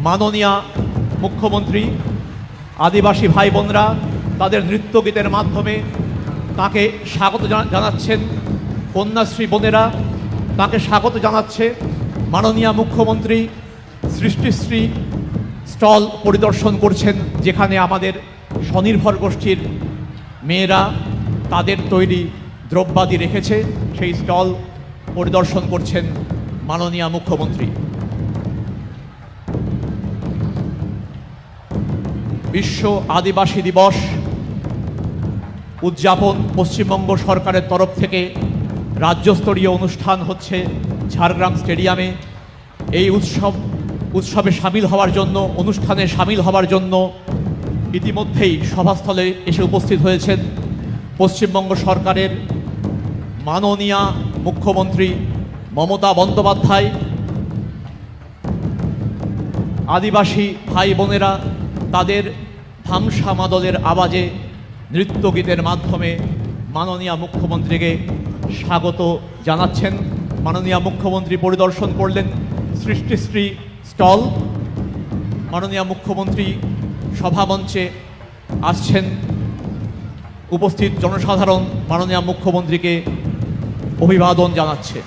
মাননীয় মুখ্যমন্ত্রী আদিবাসী ভাই বোনরা তাদের নৃত্যগীতের মাধ্যমে তাকে স্বাগত জানাচ্ছেন। কন্যাশ্রী বোনেরা তাকে স্বাগত জানাচ্ছে। মাননীয় মুখ্যমন্ত্রী সৃষ্টিশ্রী স্টল পরিদর্শন করছেন, যেখানে আমাদের স্বনির্ভর গোষ্ঠীর মেয়েরা তাদের তৈরি দ্রব্যাদি রেখেছে। সেই স্টল পরিদর্শন করছেন মাননীয় মুখ্যমন্ত্রী। বিশ্ব আদিবাসী দিবস উদযাপন পশ্চিমবঙ্গ সরকারের তরফ থেকে রাজ্যস্তরীয় অনুষ্ঠান হচ্ছে ঝাড়গ্রাম স্টেডিয়ামে। এই উৎসবে সামিল হওয়ার জন্য, অনুষ্ঠানে সামিল হওয়ার জন্য ইতিমধ্যেই সভাস্থলে এসে উপস্থিত হয়েছেন পশ্চিমবঙ্গ সরকারের মাননীয় মুখ্যমন্ত্রী মমতা বন্দ্যোপাধ্যায়। আদিবাসী ভাই বোনেরা তাদের ধামসা মাদলের আওয়াজে নৃত্যগীতের মাধ্যমে মাননীয় মুখ্যমন্ত্রীকে স্বাগত জানাচ্ছেন। মাননীয় মুখ্যমন্ত্রী পরিদর্শন করলেন সৃষ্টিশ্রী স্টল। মাননীয় মুখ্যমন্ত্রী সভামঞ্চে আসছেন। উপস্থিত জনসাধারণ মাননীয় মুখ্যমন্ত্রীকে অভিবাদন জানাচ্ছে।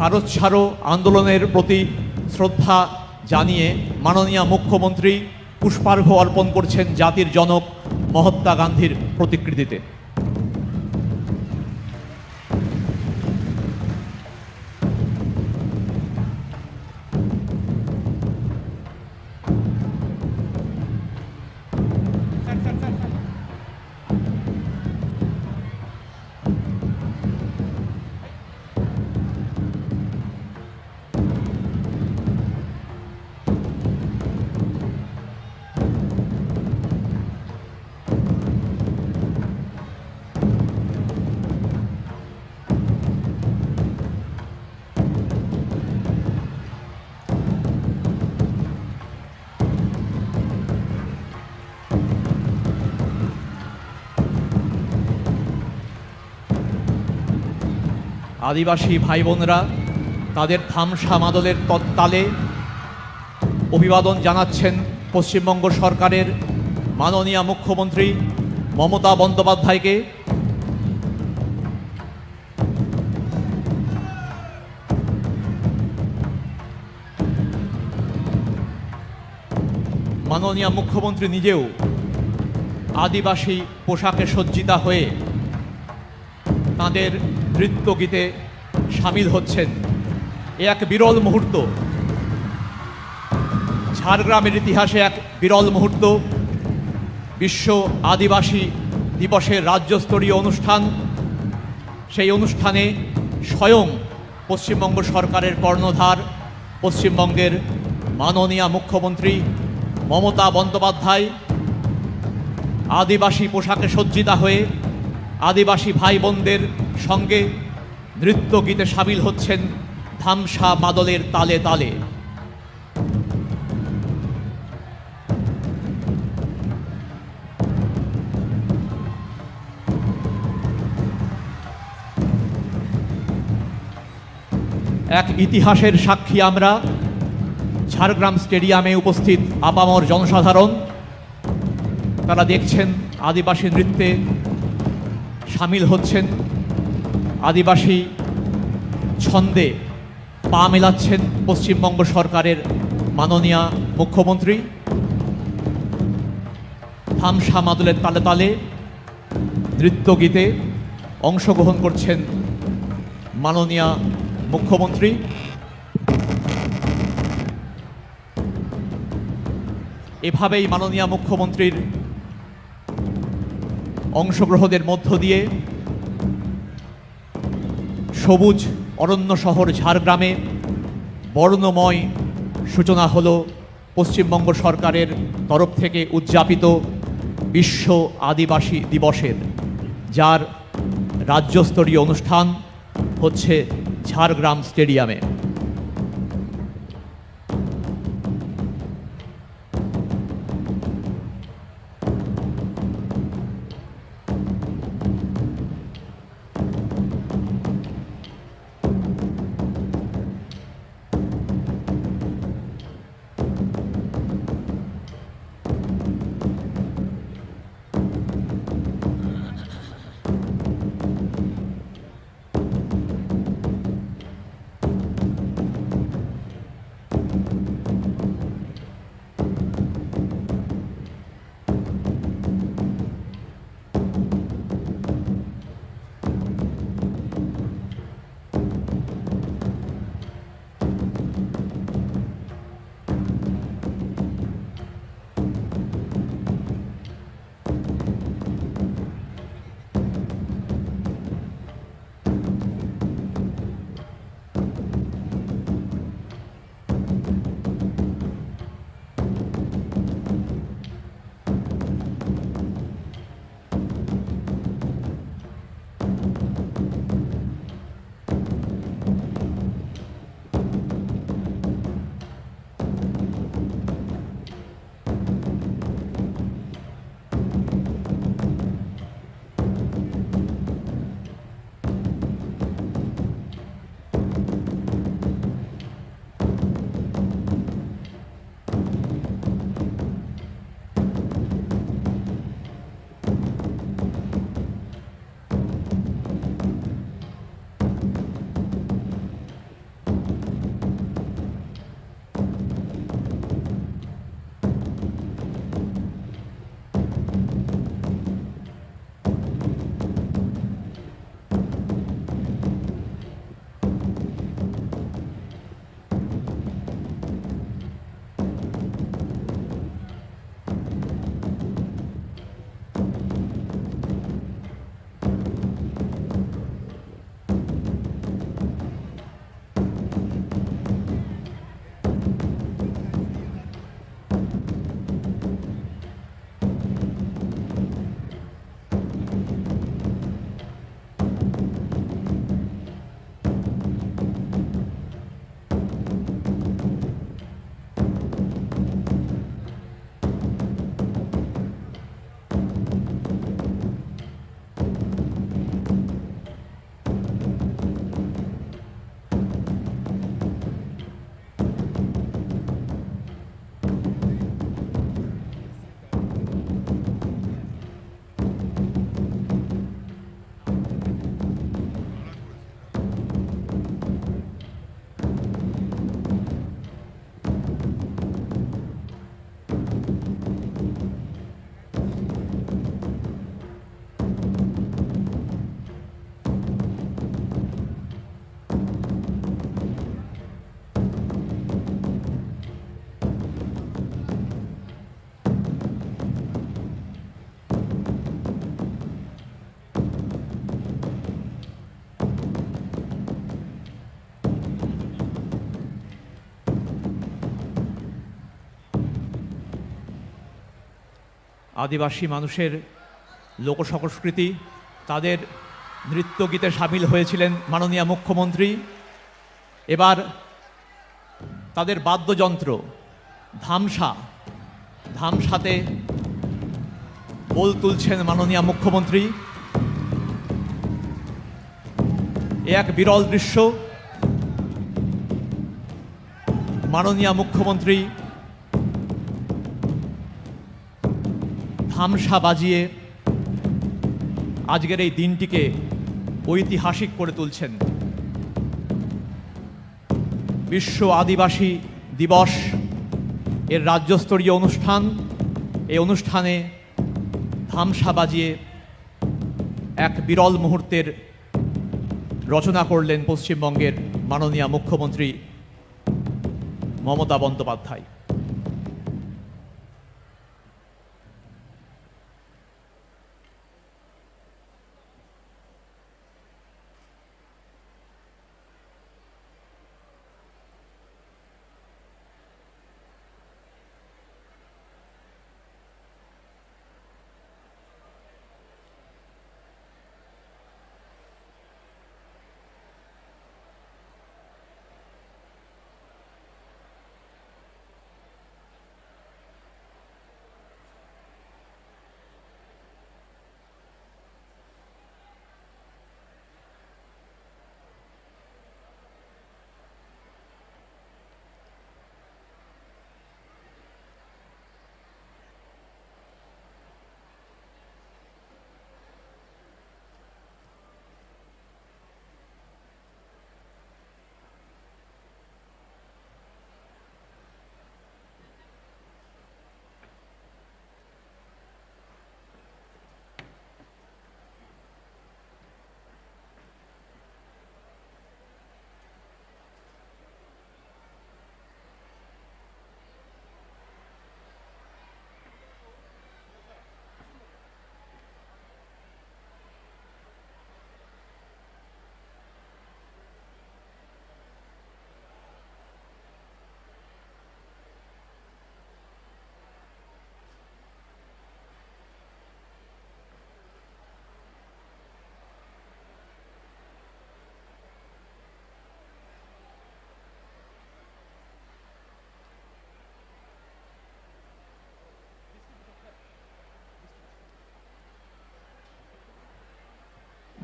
ভারত ছাড়ো আন্দোলনের প্রতি শ্রদ্ধা জানিয়ে মাননীয় মুখ্যমন্ত্রী পুষ্পার্ঘ্য অর্পণ করছেন জাতির জনক মহাত্মা গান্ধীর প্রতিকৃতিতে। আদিবাসী ভাই বোনরা তাদের ধামসা মাদলের তৎতালে অভিবাদন জানাচ্ছেন পশ্চিমবঙ্গ সরকারের মাননীয় মুখ্যমন্ত্রী মমতা বন্দ্যোপাধ্যায়কে। মাননীয় মুখ্যমন্ত্রী নিজেও আদিবাসী পোশাকে সজ্জিতা হয়ে তাদের নৃত্যগীতে সামিল হচ্ছেন। এ এক বিরল মুহূর্ত, ঝাড়গ্রামের ইতিহাসে এক বিরল মুহূর্ত। বিশ্ব আদিবাসী দিবসের রাজ্যস্তরীয় অনুষ্ঠান, সেই অনুষ্ঠানে স্বয়ং পশ্চিমবঙ্গ সরকারের কর্ণধার পশ্চিমবঙ্গের মাননীয় মুখ্যমন্ত্রী মমতা বন্দ্যোপাধ্যায় আদিবাসী পোশাকে সজ্জিতা হয়ে আদিবাসী ভাই বোনদের সঙ্গে নৃত্যগীতে সামিল হচ্ছেন ধামসা মাদলের তালে তালে। এক ইতিহাসের সাক্ষী আমরা। ঝাড়গ্রাম স্টেডিয়ামে উপস্থিত আপামর জনসাধারণ তারা দেখছেন আদিবাসী নৃত্যে সামিল হচ্ছেন, আদিবাসী ছন্দে পা মেলাচ্ছেন পশ্চিমবঙ্গ সরকারের মাননীয় মুখ্যমন্ত্রী। ধামসা মাদলের তালে তালে নৃত্যগীতে অংশগ্রহণ করছেন মাননীয় মুখ্যমন্ত্রী। এভাবেই মাননীয় মুখ্যমন্ত্রীর অংশগ্রহণের মধ্য দিয়ে সবুজ অরণ্য শহর ঝাড়গ্রামে বর্ণময় সূচনা হলো পশ্চিমবঙ্গ সরকারের তরফ থেকে উদযাপিত বিশ্ব আদিবাসী দিবসের, যার রাজ্যস্তরীয় অনুষ্ঠান হচ্ছে ঝাড়গ্রাম স্টেডিয়ামে। আদিবাসী মানুষের লোকসংস্কৃতি, তাদের নৃত্যগীতে সামিল হয়েছিলেন মাননীয় মুখ্যমন্ত্রী। এবার তাদের বাদ্যযন্ত্র ধামসাতে বোল তুলছেন মাননীয় মুখ্যমন্ত্রী। এ এক বিরল দৃশ্য। মাননীয় মুখ্যমন্ত্রী ধামসা বাজিয়ে আজকের এই দিনটিকে ঐতিহাসিক করে তুলছেন। বিশ্ব আদিবাসী দিবস এর রাজ্যস্তরীয় অনুষ্ঠান, এই অনুষ্ঠানে ধামসা বাজিয়ে এক বিরল মুহূর্তের রচনা করলেন পশ্চিমবঙ্গের মাননীয় মুখ্যমন্ত্রী মমতা বন্দ্যোপাধ্যায়।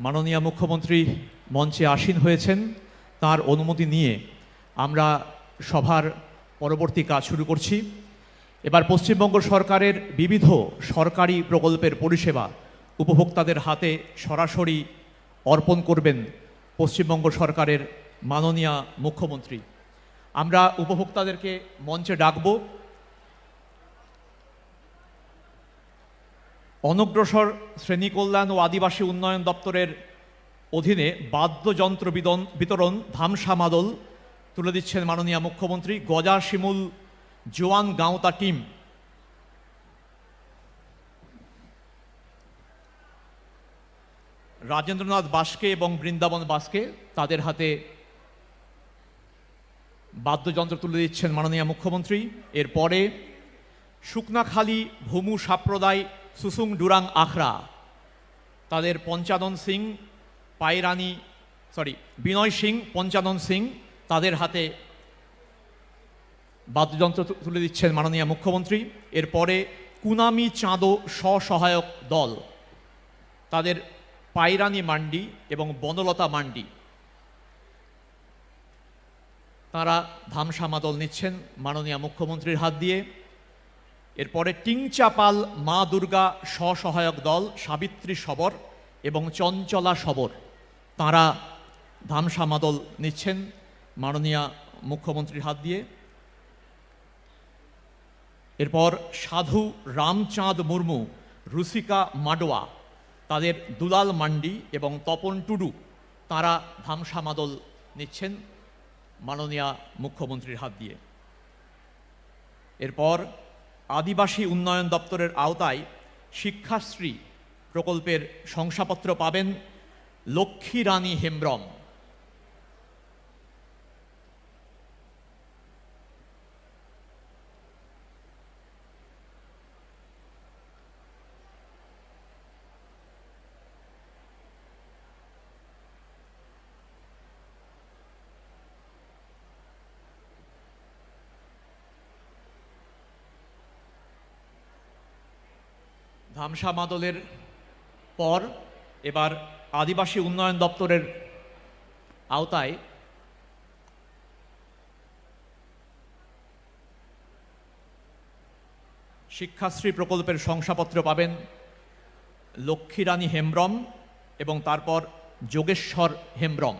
মাননীয় মুখ্যমন্ত্রী মঞ্চে আসীন হয়েছেন। তার অনুমতি নিয়ে আমরা সভার পরবর্তী কাজ শুরু করছি। এবার পশ্চিমবঙ্গ সরকারের বিবিধ সরকারি প্রকল্পের পরিষেবা উপভোক্তাদের হাতে সরাসরি অর্পণ করবেন পশ্চিমবঙ্গ সরকারের মাননীয় মুখ্যমন্ত্রী। আমরা উপভোক্তাদেরকে মঞ্চে ডাকব। অনগ্রসর শ্রেণী কল্যাণ ও আদিবাসী উন্নয়ন দপ্তরের অধীনে বাদ্যযন্ত্র বিতরণ ধামসা মাদল তুলে দিচ্ছেন মাননীয় মুখ্যমন্ত্রী। গজা শিমুল জোয়ান গাঁওতা টিম রাজেন্দ্রনাথ বাস্কে এবং বৃন্দাবন বাস্কে তাদের হাতে বাদ্যযন্ত্র তুলে দিচ্ছেন মাননীয় মুখ্যমন্ত্রী। এরপরে শুকনাখালী ভূমু সাম্প্রদায় সুসুং ডুরাং আখড়া তাদের বিনয় সিং পঞ্চানন সিং তাদের হাতে বাদ্যযন্ত্র তুলে দিচ্ছেন মাননীয় মুখ্যমন্ত্রী। এরপরে কুনামি চাঁদো স্বসহায়ক দল তাদের পাইরানি মান্ডি এবং বনলতা মান্ডি তারা ধামসা মাদল নিচ্ছেন মাননীয় মুখ্যমন্ত্রীর হাত দিয়ে। এরপরে টিংচাপাল মা দুর্গা স্বসহায়ক দল সাবিত্রী সবর এবং চঞ্চলা সবর তারা ধামসা মাদল নিচ্ছেন মাননীয় মুখ্যমন্ত্রীর হাত দিয়ে। এরপর সাধু রামচাঁদ মুর্মু রুসিকা মাডোয়া তাদের দুলাল মান্ডি এবং তপন টুডু তারা ধামসা মাদল নিচ্ছেন মাননীয় মুখ্যমন্ত্রীর হাত দিয়ে। এরপর আদিবাসী উন্নয়ন দপ্তরের আওতায় শিক্ষাশ্রী প্রকল্পের শংসাপত্র পাবেন লক্ষ্মী রানী হেমব্রম। ধামসা মাদলের পর এবার আদিবাসী উন্নয়ন দপ্তরের আওতায় শিক্ষাশ্রী প্রকল্পের শংসাপত্র পাবেন লক্ষ্মীরানী হেমব্রম এবং তারপর যোগেশ্বর হেমব্রম।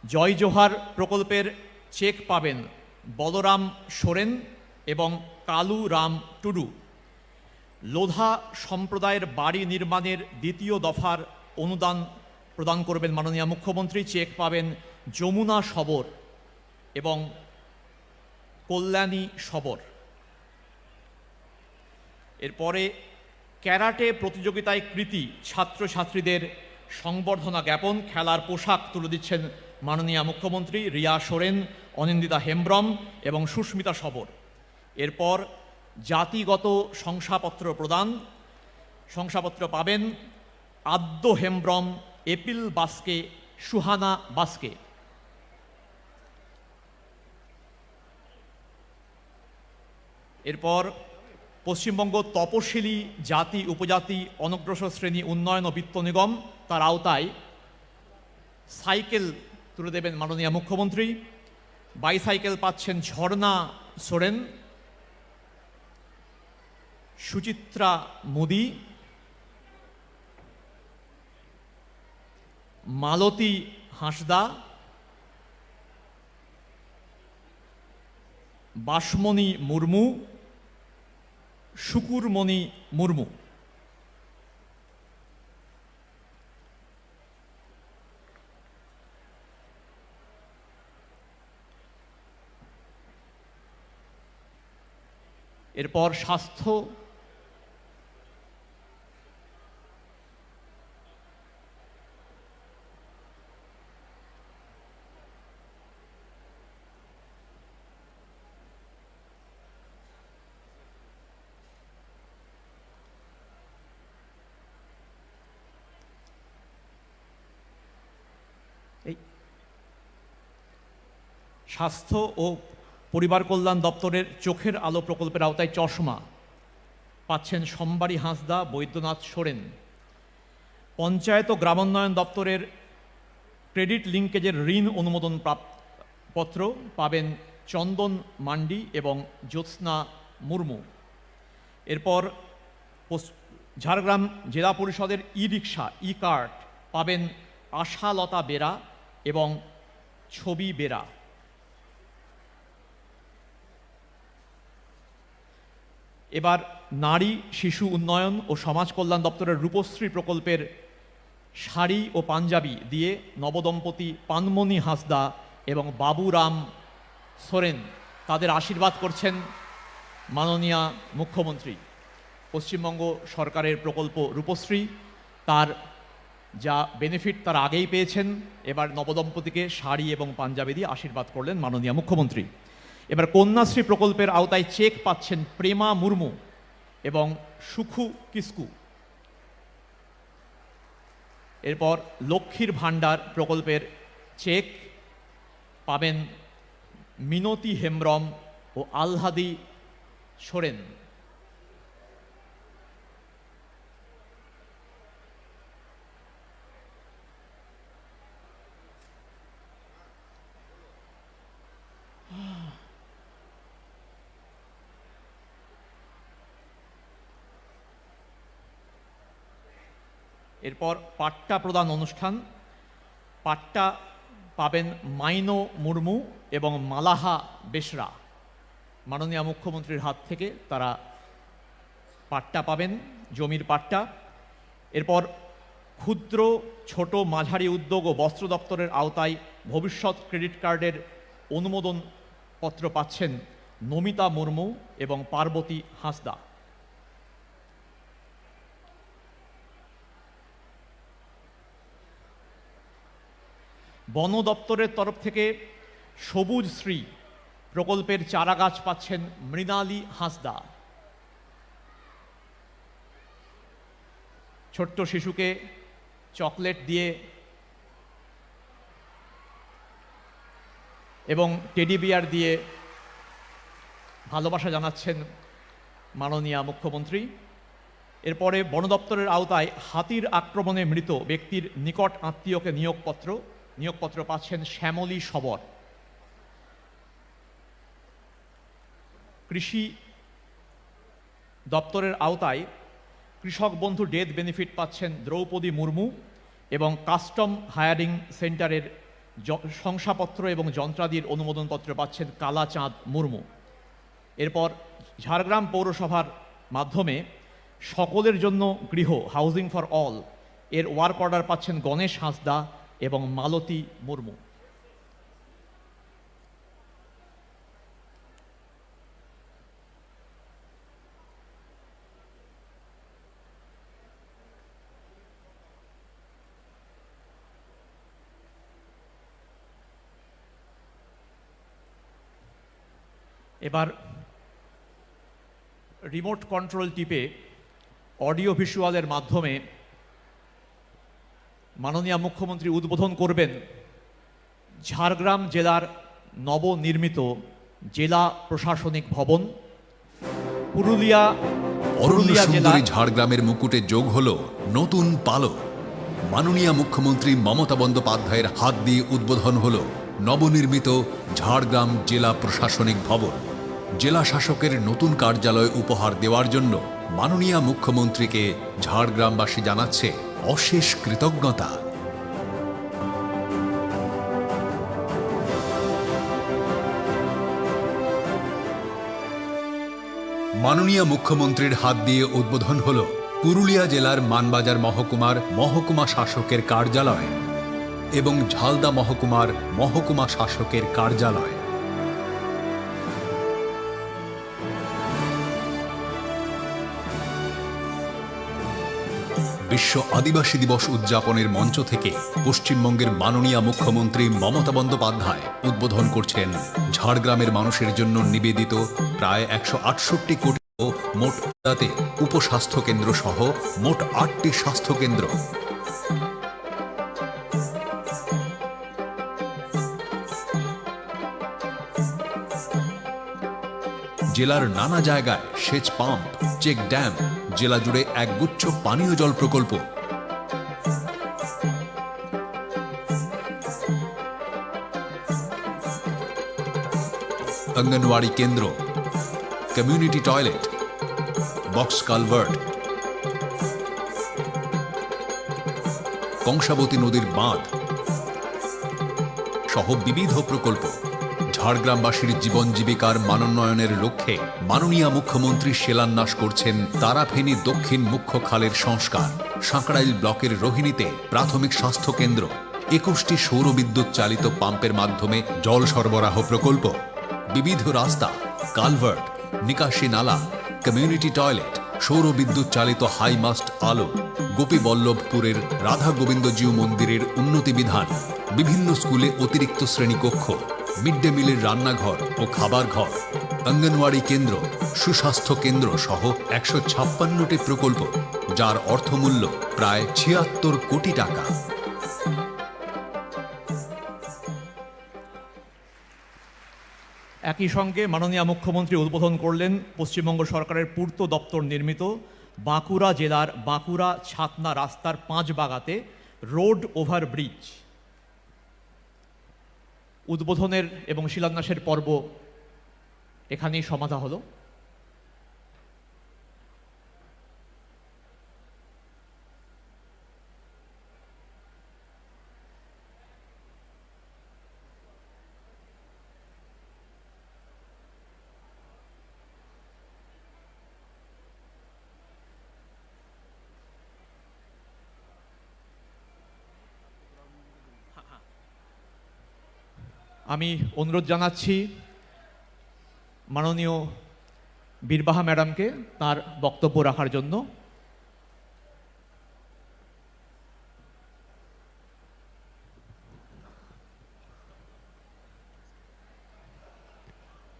জয় জোহার প্রকল্পের চেক পাবেন বলরাম সোরেন এবং কালু রাম টুডু। লোধা সম্প্রদায়ের বাড়ি নির্মাণের দ্বিতীয় দফার অনুদান প্রদান করবেন মাননীয় মুখ্যমন্ত্রী। চেক পাবেন যমুনা সবর এবং কল্যাণী সবর। এরপরে ক্যারাটে প্রতিযোগিতায় কৃতী ছাত্রছাত্রীদের সংবর্ধনা জ্ঞাপন, খেলার পোশাক তুলে দিচ্ছেন মাননীয় মুখ্যমন্ত্রী। রিয়া সোরেন, অনিন্দিতা হেমব্রম এবং সুস্মিতা সবর। এরপর জাতিগত শংসাপত্র প্রদান, শংসাপত্র পাবেন আদ্য হেমব্রম, এপিল বাস্কে, সুহানা বাস্কে। এরপর পশ্চিমবঙ্গ তপশিলি জাতি উপজাতি অনগ্রসর শ্রেণী উন্নয়ন ও বিত্ত নিগম, তার আওতায় সাইকেল তুলে দেবেন মাননীয় মুখ্যমন্ত্রী। বাইসাইকেল পাচ্ছেন ঝর্ণা সোরেন, সুচিত্রা মোদি, মালতী হাঁসদা, বাসমণি মুর্মু, শুকুরমণি মুর্মু। এরপর স্বাস্থ্য, স্বাস্থ্য ও পরিবার কল্যাণ দপ্তরের চোখের আলো প্রকল্পের আওতায় চশমা পাচ্ছেন সোমবারী হাঁসদা, বৈদ্যনাথ সোরেন। পঞ্চায়েত ও গ্রামোন্নয়ন দপ্তরের ক্রেডিট লিঙ্কেজের ঋণ অনুমোদন পত্র পাবেন চন্দন মান্ডি এবং জ্যোৎস্না মুর্মু। এরপর ঝাড়গ্রাম জেলা পরিষদের ই রিক্সা, ই কার্ট পাবেন আশালতা বেরা এবং ছবি বেরা। এবার নারী শিশু উন্নয়ন ও সমাজ কল্যাণ দপ্তরের রূপশ্রী প্রকল্পের শাড়ি ও পাঞ্জাবি দিয়ে নবদম্পতি পানমণি হাঁসদা এবং বাবুরাম সোরেন, তাদের আশীর্বাদ করছেন মাননীয় মুখ্যমন্ত্রী। পশ্চিমবঙ্গ সরকারের প্রকল্প রূপশ্রী, তার যা বেনিফিট তারা আগেই পেয়েছেন, এবার নবদম্পতিকে শাড়ি এবং পাঞ্জাবি দিয়ে আশীর্বাদ করলেন মাননীয় মুখ্যমন্ত্রী। এবার কন্যাশ্রী প্রকল্পের আওতায় চেক পাচ্ছেন প্রেমা মুর্মু এবং সুখু কিস্কু। এরপর লক্ষ্মীর ভাণ্ডার প্রকল্পের চেক পাবেন মিনতি হেমব্রম ও আলহাদি সোরেন। এরপর পাট্টা প্রদান অনুষ্ঠান, পাট্টা পাবেন মাইনো মুর্মু এবং মালাহা বেশরা। মাননীয় মুখ্যমন্ত্রীর হাত থেকে তারা পাট্টা পাবেন, জমির পাট্টা। এরপর ক্ষুদ্র ছোট মাঝারি উদ্যোগ ও বস্ত্র দপ্তরের আওতায় ভবিষ্যৎ ক্রেডিট কার্ডের অনুমোদন পত্র পাচ্ছেন নমিতা মুর্মু এবং পার্বতী হাঁসদা। বন দপ্তরের তরফ থেকে সবুজ শ্রী প্রকল্পের চারা গাছ পাচ্ছেন মৃণালী হাঁসদা। ছোট্ট শিশুকে চকলেট দিয়ে এবং টেডি বিয়ার দিয়ে ভালোবাসা জানাচ্ছেন মাননীয় মুখ্যমন্ত্রী। এরপরে বন দপ্তরের আওতায় হাতির আক্রমণে মৃত ব্যক্তির নিকট আত্মীয়কে নিয়োগপত্র পাচ্ছেন শ্যামলী সবর। কৃষি দপ্তরের আওতায় কৃষক বন্ধু ডেথ বেনিফিট পাচ্ছেন দ্রৌপদী মুর্মু এবং কাস্টম হায়ারিং সেন্টারের শংসাপত্র এবং যন্ত্রাদির অনুমোদনপত্র পাচ্ছেন কালাচাঁদ মুর্মু। এরপর ঝাড়গ্রাম পৌরসভার মাধ্যমে সকলের জন্য গৃহ, হাউজিং ফর অল এর ওয়ার্ক অর্ডার পাচ্ছেন গণেশ হাঁসদা এবং মালতী মুর্মু। এবার রিমোট কন্ট্রোল টিপে অডিও ভিজুয়ালের মাধ্যমে মাননীয় মুখ্যমন্ত্রী উদ্বোধন করবেন ঝাড়গ্রাম জেলার নবনির্মিত জেলা প্রশাসনিক ভবন। পুরুলিয়া জেলা ঝাড়গ্রামের মুকুটে যোগ হলো নতুন পালক। মাননীয় মুখ্যমন্ত্রী মমতা বন্দ্যোপাধ্যায়ের হাত দিয়ে উদ্বোধন হলো নবনির্মিত ঝাড়গ্রাম জেলা প্রশাসনিক ভবন। জেলা শাসকের নতুন কার্যালয় উপহার দেওয়ার জন্য মাননীয় মুখ্যমন্ত্রীকে ঝাড়গ্রামবাসী জানাচ্ছে অশেষ কৃতজ্ঞতা। মাননীয় মুখ্যমন্ত্রীর হাত দিয়ে উদ্বোধন হল পুরুলিয়া জেলার মানবাজার মহকুমার মহকুমা শাসকের কার্যালয় এবং ঝালদা মহকুমার মহকুমা শাসকের কার্যালয়। বিশ্ব আদিবাসী দিবস উদযাপনের মঞ্চ থেকে পশ্চিমবঙ্গের মাননীয় মুখ্যমন্ত্রী মমতা বন্দ্যোপাধ্যায় উদ্বোধন করছেন ঝাড়গ্রামের মানুষের জন্য নিবেদিত প্রায় 168 কোটি মোট তাতে উপস্বাস্থ্য কেন্দ্র সহ মোট 8টি স্বাস্থ্যকেন্দ্র। জেলার নানা জায়গায় সেচ পাম্প, চেক ড্যাম, জেলা জুড়ে একগুচ্ছ পানীয় জল প্রকল্প। অঙ্গনওয়াড়ি কেন্দ্র, community toilet, box culvert, Kangsabati নদীর বাঁধ সহ বিবিধ প্রকল্প। ঝাড়গ্রামবাসীর জীবন জীবিকার মানোন্নয়নের লক্ষ্যে মাননীয় মুখ্যমন্ত্রী শিলান্যাস করছেন তারাফেনী দক্ষিণ মুখ্য খালের সংস্কার, সাঁকড়াইল ব্লকের রোহিণীতে প্রাথমিক স্বাস্থ্য কেন্দ্র, 21টি সৌর বিদ্যুৎ চালিত পাম্পের মাধ্যমে জল সরবরাহ প্রকল্প, বিবিধ রাস্তা, কালভার্ট, নিকাশি নালা, কমিউনিটি টয়লেট, সৌর বিদ্যুৎ চালিত হাইমাস্ট আলো, গোপীবল্লভপুরের রাধা গোবিন্দজিউ মন্দিরের উন্নতি বিধান, বিভিন্ন স্কুলে অতিরিক্ত শ্রেণীকক্ষ, মিড ডে মিলের রান্নাঘর ও খাবার ঘর, অঙ্গনওয়াড়ি কেন্দ্র, সুস্বাস্থ্য কেন্দ্র সহ 156টি প্রকল্প, যার অর্থমূল্য প্রায় 76 কোটি টাকা। একই সঙ্গে মাননীয় মুখ্যমন্ত্রী উদ্বোধন করলেন পশ্চিমবঙ্গ সরকারের পূর্ত দপ্তর নির্মিত বাঁকুড়া জেলার বাঁকুড়া ছাতনা রাস্তার 5 বাগাতে রোড ওভারব্রিজ। উদ্বোধনের এবং শিলান্যাসের পর্ব এখানেই সমাধা হলো। আমি অনুরোধ জানাচ্ছি মাননীয় বীরবাহা ম্যাডামকে তার বক্তব্য রাখার জন্য।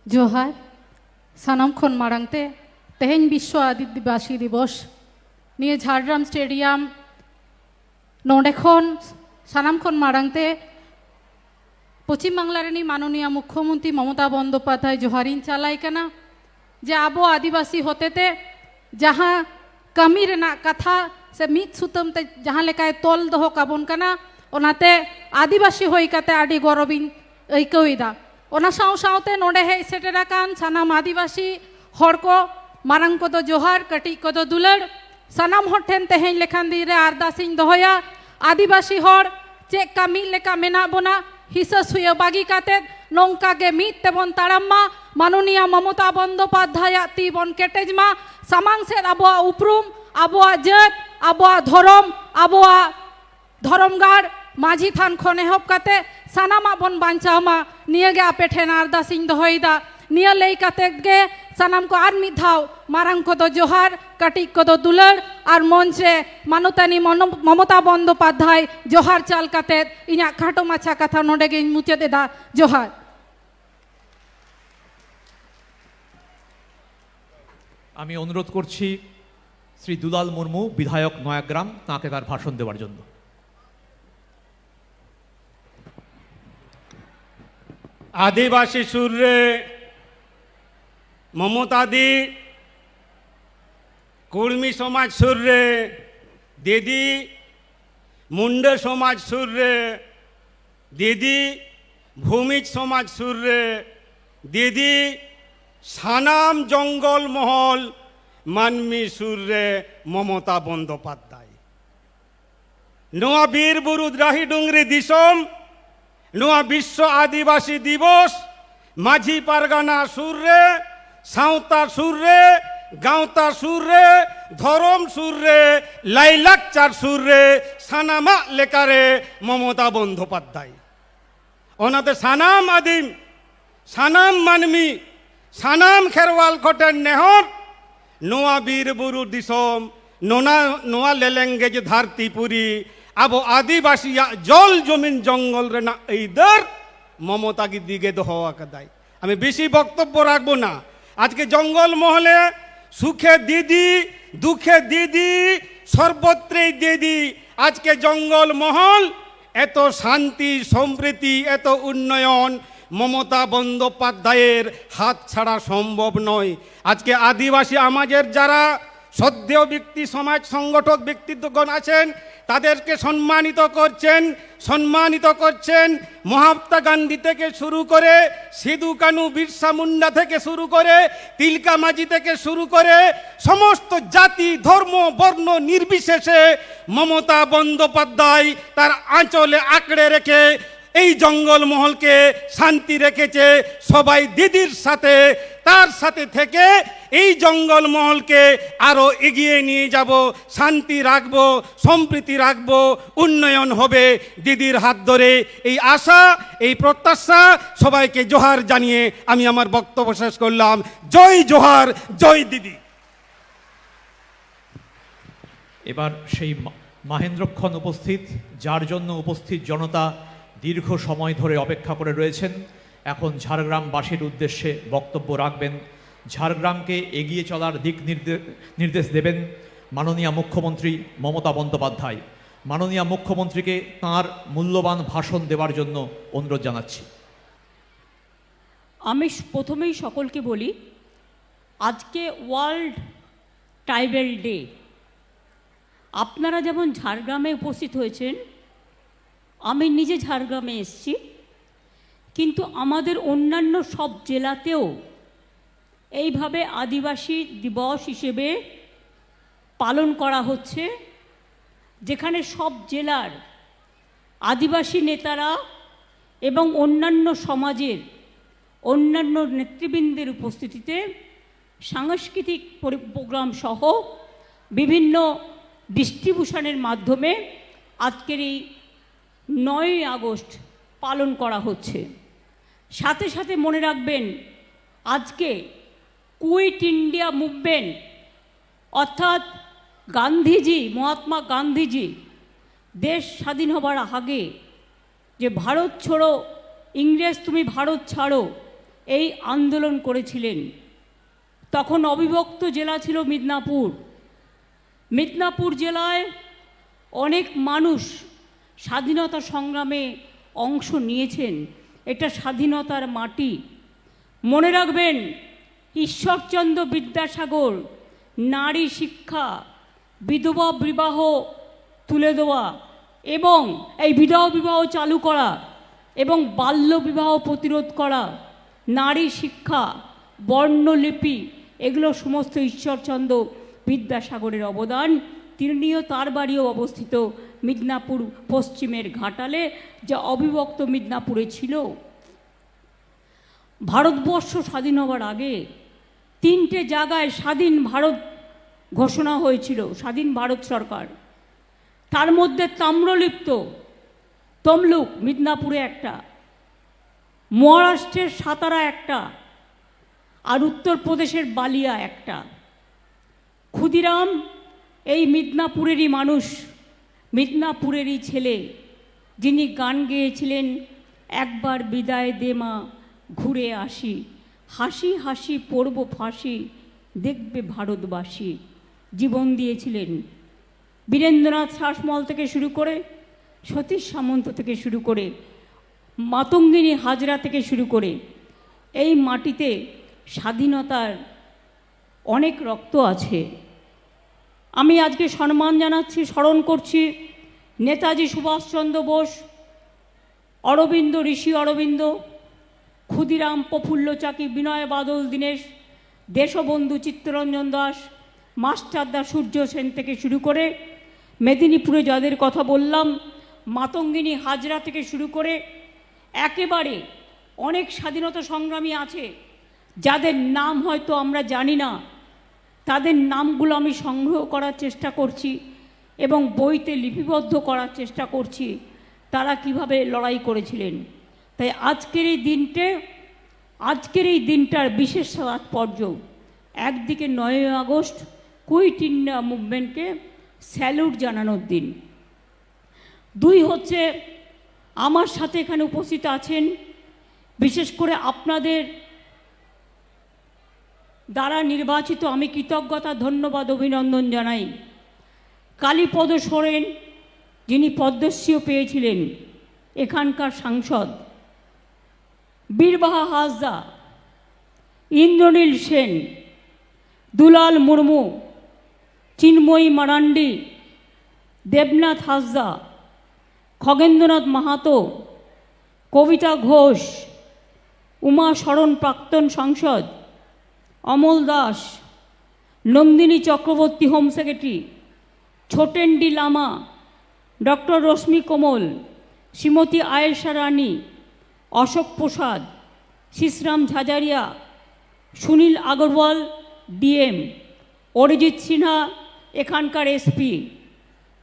जोहार सानाम खन मारांगते तेहेन विश्व आदिवासी दिवस निये झाड़ग्राम स्टेडियम नोंडे खन सानाम खन मारांगते पश्चिम बांगलार माननीय मुख्यमंत्री ममता बंदोपाध्याय जोहारिन चालाई कना जे आबो आदिवासी होते जहाँ कमी रेना कथा से मित सुतम ते जहाँ लेकाय तोल दोहो काबोन कना ओनाते आदिवासी होई काते आडी गौरविन ऐकौइदा ओना साव सावते नोंडे हेज सेटेराकान सानाम आदिवासी हर को मारांग को दो जोहार कटी को दो दुलड़ सानाम हर ठेन तेहेन लेखान दिरे आरदासिन दोहया आदिवासी हर चे कमी लेका मेना बोना हिसा सुयो बागी काते नौका गे मीत तेबन ताराम्मा माननीय ममता बंदोपाध्याय ती बन केटेजमा samang set abwa uprum abwa jet abwa dhorom abwa ধরমগার মাঝি থান খন এহব কাতে সানামা বন বাঞ্চাওমা নিয়ে গে আপে ঠেন আরদাসিং দহইদা নিয়ে লেই কাতে গে সানাম কো আর মিদ ধাও মারাং কত জোহার কাটিক কত দুলার আর মঞ্চে মানতানি মমতা বন্দ্যোপাধ্যায় জোহার চাল কাতে ইñা খাটো মাছা কথা নোডে গে মুচেদে দা জোহার। আমি অনুরোধ করছি শ্রী দুলাল মুর্মু বিধায়ক নয়াগ্রাম তাকে তার ভাষণ দেওয়ার জন্য। আদিবাসী সুরে মমতাদি কুর্মী সমাজ সুরে দিদি মুন্ডে সমাজ সুরে দিদি ভূমিজ সমাজ সুরে দিদি সানাম জঙ্গল মহল মানমি সুরে মমতা বন্দ্যোপাধ্যায় নোয়া বীর বুরু দ্রাহি ডুংরি দিসম নোয়া বিশ্ব আদিবাসী দিবস মাঝি পারগানা সুরে সাঁওতা সুরে গাঁওতা সুরে ধরম সুরে লাইলাকচার সুরে সানামা লেকারে মমতা বন্দ্যোপাধ্যায় ওনাতে সানাম আদিম সানাম মানমি সানাম খেরওয়াল খটের নেহর নোয়া বীর বুরু দিসম নোয়া লেলেঙ্গেজ ধারতিপুরি আবো আদিবাসী জল জমিন জঙ্গল রে না এইদের মমতাকে দিকে দোয়া কাদায়। আমি বেশি বক্তব্য রাখবো না। আজকে জঙ্গল মহলে সুখে দিদি দুঃখে দিদি সর্বত্রই দিদি। আজকে জঙ্গল মহল এত শান্তি সম্প্রীতি এত উন্নয়ন মমতা বন্দ্যোপাধ্যায়ের হাত ছাড়া সম্ভব নয়। আজকে আদিবাসী আমাদের যারা শ্রদ্ধেয় ব্যক্তি সমাজ সংগঠক ব্যক্তিত্বগণ আছেন তাদেরকে সম্মানিত করছেন মহাত্মা গান্ধী থেকে শুরু করে সিধু কানু বিরসা মুন্ডা থেকে শুরু করে তিলকা মাঝি থেকে শুরু করে সমস্ত জাতি ধর্ম বর্ণ নির্বিশেষে মমতা বন্দ্যোপাধ্যায় তার আঁচলে আঁকড়ে রেখে এই জঙ্গল মহলকে শান্তি রেখেছে। সবাই দিদির সাথে তার সাথে থেকে এই জঙ্গল মহলকে আরো এগিয়ে নিয়ে যাব, শান্তি রাখবো, সম্প্রীতি রাখবো, উন্নয়ন হবে দিদির হাত ধরে। এই আশা এই প্রত্যাশা সবাইকে জোহার জানিয়ে আমি আমার বক্তব্য শেষ করলাম। জয় জোহার, জয় দিদি। এবার সেই মাহেন্দ্রক্ষণ উপস্থিত, যার জন্য উপস্থিত জনতা দীর্ঘ সময় ধরে অপেক্ষা করে রয়েছেন। এখন ঝাড়গ্রামবাসীর উদ্দেশ্যে বক্তব্য রাখবেন, ঝাড়গ্রামকে এগিয়ে চলার দিক নির্দেশ দেবেন মাননীয় মুখ্যমন্ত্রী মমতা বন্দ্যোপাধ্যায়। মাননীয় মুখ্যমন্ত্রীকে তাঁর মূল্যবান ভাষণ দেওয়ার জন্য অনুরোধ জানাচ্ছি। আমি প্রথমেই সকলকে বলি, আজকে ওয়ার্ল্ড ট্রাইবেল ডে। আপনারা যেমন ঝাড়গ্রামে উপস্থিত হয়েছেন, আমি নিজে ঝাড়গ্রামে এসেছি, কিন্তু আমাদের অন্যান্য সব জেলাতেও এইভাবে আদিবাসী দিবস হিসেবে পালন করা হচ্ছে, যেখানে সব জেলার আদিবাসী নেতারা এবং অন্যান্য সমাজের অন্যান্য নেতৃবৃন্দের উপস্থিতিতে সাংস্কৃতিক প্রোগ্রাম সহ বিভিন্ন ডিস্ট্রিবিউশনের মাধ্যমে আজকের এই 9ই আগস্ট পালন করা হচ্ছে। সাথে সাথে মনে রাখবেন, আজকে কুইট ইন্ডিয়া মুভমেন্ট অর্থাৎ গান্ধীজি, মহাত্মা গান্ধীজি দেশ স্বাধীন হবার আগে যে ভারত ছোড়ো, ইংরেজ তুমি ভারত ছাড়ো, এই আন্দোলন করেছিলেন। তখন অবিভক্ত জেলা ছিল মিদনাপুর। মিদনাপুর জেলায় অনেক মানুষ স্বাধীনতা সংগ্রামে অংশ নিয়েছেন। এটা স্বাধীনতার মাটি। মনে রাখবেন, ঈশ্বরচন্দ্র বিদ্যাসাগর নারী শিক্ষা, বিধবা বিবাহ তুলে দেওয়া এবং এই বিধবা বিবাহ চালু করা এবং বাল্য বিবাহ প্রতিরোধ করা, নারী শিক্ষা, বর্ণলিপি, এগুলো সমস্ত ঈশ্বরচন্দ্র বিদ্যাসাগরের অবদান। তিনিও তার বাড়িও অবস্থিত মিদনাপুর পশ্চিমের ঘাটালে, যা অবিভক্ত মিদনাপুরে ছিল। ভারতবর্ষ স্বাধীন হওয়ার আগে 3টে জায়গায় স্বাধীন ভারত ঘোষণা হয়েছিল স্বাধীন ভারত সরকার, তার মধ্যে তাম্রলিপ্ত তমলুক মিদনাপুরে একটা, মহারাষ্ট্রের সাতারা একটা, আর উত্তরপ্রদেশের বালিয়া একটা। ক্ষুদিরাম এই মিদনাপুরেরই মানুষ, মিদনাপুরেরই ছেলে, যিনি গান গেয়েছিলেন, একবার বিদায় দে মা ঘুরে আসি, হাসি হাসি পড়ব ফাঁসি দেখবে ভারতবাসী। জীবন দিয়েছিলেন বীরেন্দ্রনাথ শাসমল থেকে শুরু করে, সতীশ সামন্ত থেকে শুরু করে, মাতঙ্গিনী হাজরা থেকে শুরু করে, এই মাটিতে স্বাধীনতার অনেক রক্ত আছে। আমি আজকে সম্মান জানাচ্ছি, স্মরণ করছি নেতাজি সুভাষচন্দ্র বোস, অরবিন্দ, ঋষি অরবিন্দ, ক্ষুদিরাম, প্রফুল্ল চাকি, বিনয় বাদল দীনেশ, দেশবন্ধু চিত্তরঞ্জন দাস, মাস্টারদা সূর্য সেন থেকে শুরু করে, মেদিনীপুরে যাদের কথা বললাম, মাতঙ্গিনী হাজরা থেকে শুরু করে, একেবারে অনেক স্বাধীনতা সংগ্রামী আছে যাদের নাম হয়তো আমরা জানি না, তাদের নামগুলো আমি সংগ্রহ করার চেষ্টা করছি এবং বইতে লিপিবদ্ধ করার চেষ্টা করছি তারা কিভাবে লড়াই করেছিলেন। তাই আজকের এই দিনটার বিশেষ তাৎপর্য, একদিকে 9ই আগস্ট কুইট ইন্ডিয়া মুভমেন্টকে স্যালুট জানানোর দিন, 2 হচ্ছে আমার সাথে এখানে উপস্থিত আছেন, বিশেষ করে আপনাদের দ্বারা নির্বাচিত, আমি কৃতজ্ঞতা, ধন্যবাদ, অভিনন্দন জানাই কালীপদ সোরেন, যিনি পদ্মশ্রীও পেয়েছিলেন, এখানকার সাংসদ, বীরবাহা হাসদা, ইন্দ্রনীল সেন, দুলাল মুর্মু, চিন্ময়ী মারান্ডি, দেবনাথ হাসদা, খগেন্দ্রনাথ মাহাতো, কবিতা ঘোষ, উমা শরণ প্রাক্তন সাংসদ, Amal Das, Nandini Chakraborty home secretary, Chhotendi Lama, doctor Rashmi Kamal, Shrimati Ayesha Rani, Ashok Prasad, Shishram Jhajharia, Sunil Agarwal DM, Arijit Sinha এখানকার এসপি,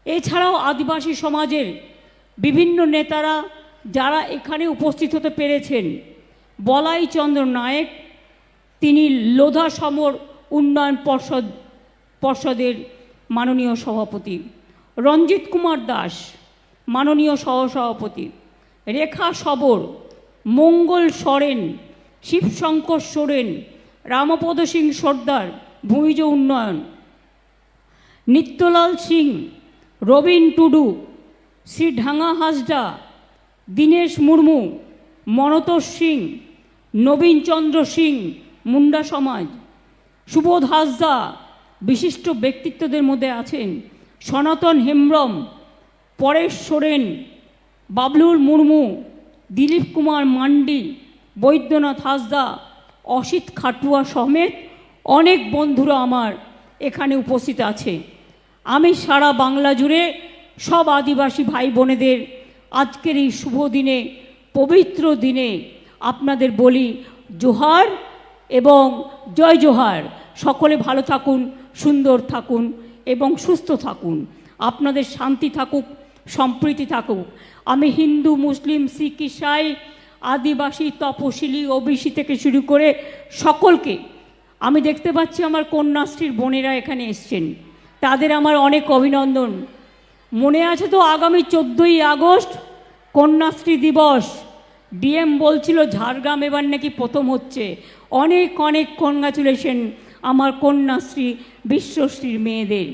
এছাড়াও আদিবাসী সমাজের বিভিন্ন নেতারা যারা এখানে উপস্থিত হতে পেরেছেন, বলাই চন্দ্র নায়েক, তিনি লোধা সমর উন্নয়ন পর্ষদের মাননীয় সভাপতি, রঞ্জিত কুমার দাস মাননীয় সহসভাপতি, রেখা সবর, মঙ্গল সরেন, শিবশঙ্কর সোরেন, রামপদ সিং সর্দার ভূমিজ উন্নয়ন, নিত্যলাল সিং, রবীন টুডু, শ্রী ঢাঙ্গা হাসদা, দীনেশ মুর্মু, মনতোষ সিং, নবীন চন্দ্র সিং মুন্ডা সমাজ, সুবোধ হাসদা, বিশিষ্ট ব্যক্তিত্বদের মধ্যে আছেন সনাতন হেমব্রম, পরেশ সোরেন, বাবলুর মুর্মু, দিলীপ কুমার মান্ডি, বৈদ্যনাথ হাসদা, অসিত খাটুয়া সমেত অনেক বন্ধুরা আমার এখানে উপস্থিত আছে। আমি সারা বাংলা জুড়ে সব আদিবাসী ভাই বোনেদের আজকের এই শুভ দিনে, পবিত্র দিনে আপনাদের বলি জোহার এবং জয় জোহার। সকলে ভালো থাকুন, সুন্দর থাকুন এবং সুস্থ থাকুন, আপনাদের শান্তি থাকুক, সম্প্রীতি থাকুক। আমি হিন্দু, মুসলিম, শিখ, ইসাই, আদিবাসী, তপশিলি, ওবিসি থেকে শুরু করে সকলকে, আমি দেখতে পাচ্ছি আমার কন্যাশ্রীর বোনেরা এখানে এসছেন, তাদের আমার অনেক অভিনন্দন। মনে আছে তো আগামী 14ই আগস্ট কন্যাশ্রী দিবস, ডিএম বলছিল ঝাড়গ্রাম এবার নাকি প্রথম হচ্ছে। অনেক অনেক কনগ্রাচুলেশন আমার কন্যাশ্রী, বিশ্বশ্রীর মেয়েদের,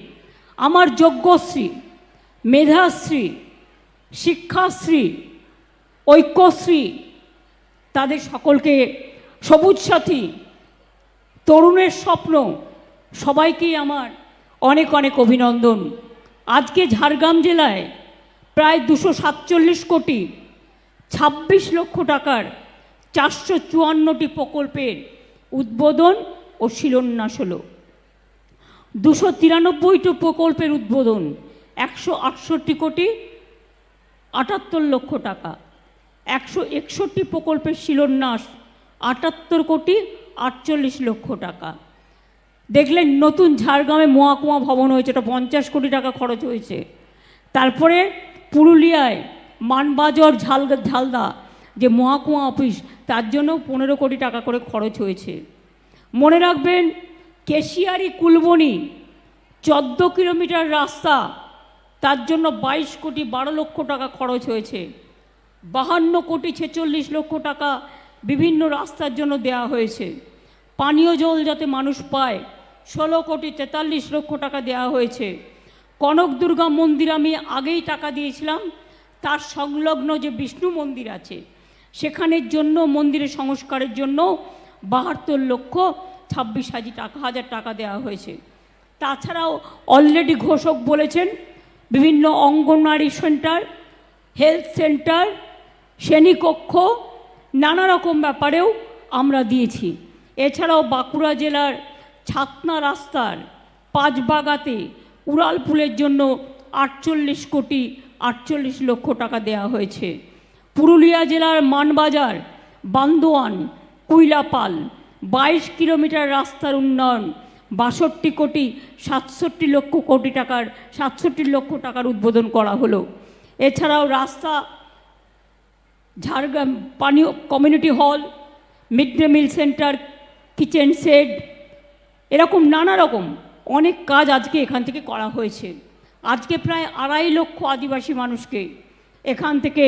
আমার যজ্ঞশ্রী, মেধাশ্রী, শিক্ষাশ্রী, ঐক্যশ্রী, তাদের সকলকে, সবুজ সাথী, তরুণের স্বপ্ন, সবাইকেই আমার অনেক অনেক অভিনন্দন। আজকে ঝাড়গ্রাম জেলায় প্রায় 247 কোটি 26 লক্ষ টাকার 454টি প্রকল্পের উদ্বোধন ও শিলান্যাস হলো। 293টি প্রকল্পের উদ্বোধন, 168 কোটি 78 লক্ষ টাকা, 161টি প্রকল্পের শিলান্যাস 78 কোটি 48 লক্ষ টাকা। দেখলেন নতুন ঝাড়গ্রামে মহকুমা ভবন হয়েছে, এটা 50 কোটি টাকা খরচ হয়েছে। তারপরে পুরুলিয়ায় মানবাজার ঝালদা যে মহকুমা অফিস, তার জন্য 15 কোটি টাকা করে খরচ হয়েছে। মনে রাখবেন কেশিয়ারি কুলবনি 14 কিলোমিটার রাস্তা, তার জন্য 22 কোটি 12 লক্ষ টাকা খরচ হয়েছে। 52 কোটি 46 লক্ষ টাকা বিভিন্ন রাস্তার জন্য দেওয়া হয়েছে। পানীয় জল যাতে মানুষ পায় 16 কোটি 43 লক্ষ টাকা দেওয়া হয়েছে। কনক দুর্গা মন্দির আমি আগেই টাকা দিয়েছিলাম, তার সংলগ্ন যে বিষ্ণু মন্দির আছে সেখানের জন্য মন্দিরের সংস্কারের জন্য 72 লক্ষ 26 হাজার টাকা দেওয়া হয়েছে। তাছাড়াও অলরেডি ঘোষক বলেছেন বিভিন্ন অঙ্গনওয়াড়ি সেন্টার, হেলথ সেন্টার, শ্রেণীকক্ষ, নানা রকম ব্যাপারেও আমরা দিয়েছি। এছাড়াও বাঁকুড়া জেলার ছাতনা রাস্তার পাঁচবাগাতে উড়ালপুলের জন্য 48 কোটি 48 লক্ষ টাকা দেওয়া হয়েছে। পুরুলিয়া জেলার মানবাজার, বান্দোয়ান, কুইলাপাল 22 কিলোমিটার রাস্তার উন্নয়ন 62 কোটি 67 লক্ষ টাকার উদ্বোধন করা হলো। এছাড়াও রাস্তা, ঝাড়গ্রাম পানীয় community hall, mid day meal centre, kitchen shed, এরকম নানা রকম অনেক কাজ আজকে এখান থেকে করা হয়েছে। আজকে প্রায় 2.5 লক্ষ আদিবাসী মানুষকে এখান থেকে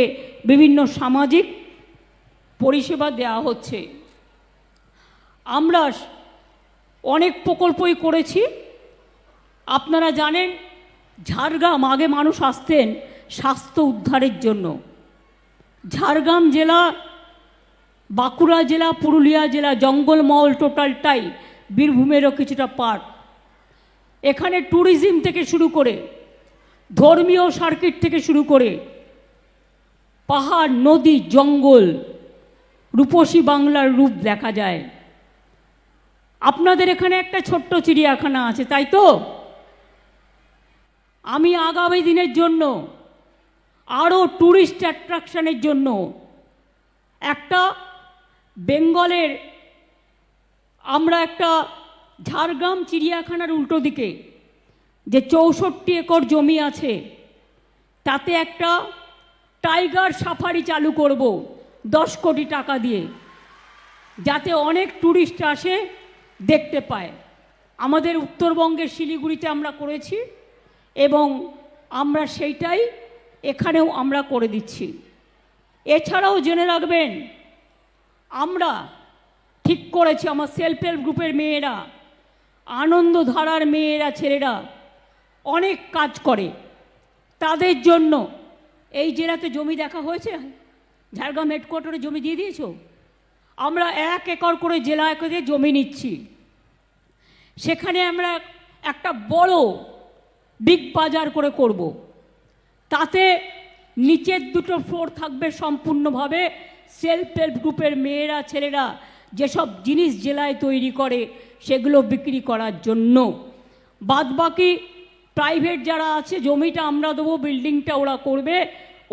বিভিন্ন সামাজিক পরিষেবা দেওয়া হচ্ছে। আমরা অনেক প্রকল্পই করেছি। আপনারা জানেন ঝাড়গ্রাম আগে মানুষ আসতেন স্বাস্থ্য উদ্ধারের জন্য। ঝাড়গ্রাম জেলা, বাঁকুড়া জেলা, পুরুলিয়া জেলা জঙ্গলমহল টোটালটাই বীরভূমেরও কিছুটা পার্ট। এখানে ট্যুরিজম থেকে শুরু করে, ধর্মীয় সার্কিট থেকে শুরু করে, পাহাড়, নদী, জঙ্গল, রূপসী বাংলার রূপ দেখা যায়। আপনাদের এখানে একটা ছোট্ট চিড়িয়াখানা আছে, তাই তো? আমি আগামী দিনের জন্য আরও ট্যুরিস্ট অ্যাট্রাকশনের জন্য একটা বেঙ্গলের, আমরা একটা ঝাড়গ্রাম চিড়িয়াখানার উল্টো দিকে যে 64 একর জমি আছে, তাতে একটা টাইগার সাফারি চালু করব 10 কোটি টাকা দিয়ে, যাতে অনেক ট্যুরিস্ট আসে, দেখতে পায়। আমাদের উত্তরবঙ্গের শিলিগুড়িতে আমরা করেছি এবং আমরা সেইটাই এখানেও আমরা করে দিচ্ছি। এছাড়াও জেনে রাখবেন আমরা ঠিক করেছি, আমার সেলফ হেল্প গ্রুপের মেয়েরা, আনন্দধারার মেয়েরা, ছেলেরা অনেক কাজ করে। তাদের জন্য এই জেলাতে জমি দেখা হয়েছে, ঝাড়গ্রাম হেডকোয়ার্টারে জমি দিয়ে দিয়েছ। আমরা 1 একর করে জেলা করে জমি নিচ্ছি, সেখানে আমরা একটা বড় বিগ বাজার করে করব। তাতে নিচের 2টো ফ্লোর থাকবে সম্পূর্ণভাবে সেলফ হেল্প গ্রুপের মেয়েরা, ছেলেরা যেসব জিনিস জেলায় তৈরি করে সেগুলো বিক্রি করার জন্য। বাদবাকি প্রাইভেট যারা আছে, জমিটা আমরা দেবো, বিল্ডিংটা ওরা করবে,